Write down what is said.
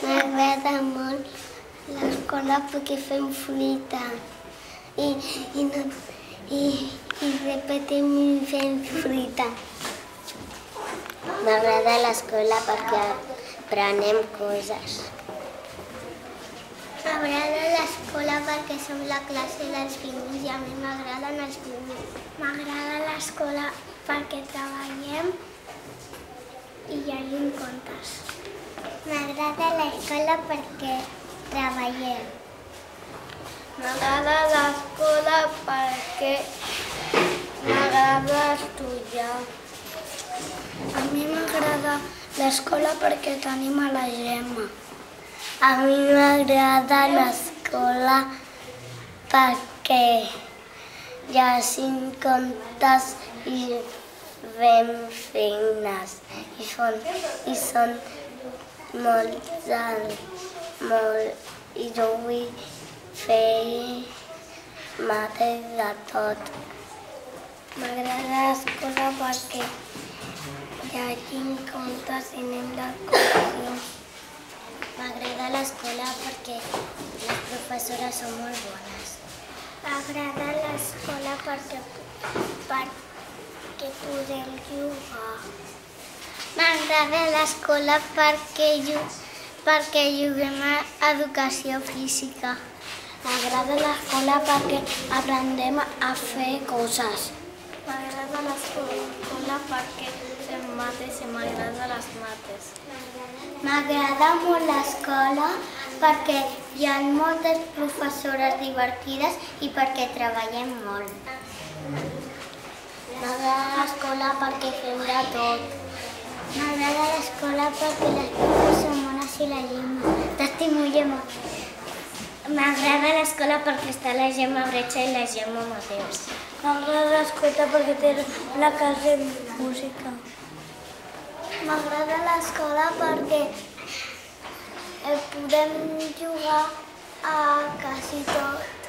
M'agrada molt l'escola perquè fem fruita i repetim i fem fruita. M'agrada l'escola perquè aprenem coses. M'agrada l'escola perquè som la classe dels pingüins i a mi m'agraden els pingüins. M'agrada l'escola perquè treballem i llegim contes. M'agrada l'escola perquè treballem. M'agrada l'escola perquè m'agrada estudiar. A mi m'agrada l'escola perquè tenim a la Gemma. A mi m'agrada l'escola perquè llegim contes i fem feines i són molt i jo vull fer mates de tot. M'agrada l'escola perquè llegim contes i anem d'excursió. M'agrada l'escola perquè les professores són molt bones. M'agrada l'escola perquè podem jugar. M'agrada l'escola perquè juguem a educació física. M'agrada l'escola perquè aprendem a fer coses. M'agrada l'escola perquè fem mates i m'agrada les mates. M'agrada molt l'escola perquè hi ha moltes professores divertides i perquè treballem molt. M'agrada l'escola perquè fem de tot. M'agrada l'escola perquè les profes són bones i la Gemma. T'estimo, Gemma. M'agrada l'escola perquè està la Gemma Bretxa i la Gemma Mateus. M'agrada l'escola perquè té la classe de música. M'agrada l'escola perquè podem jugar a quasi tot.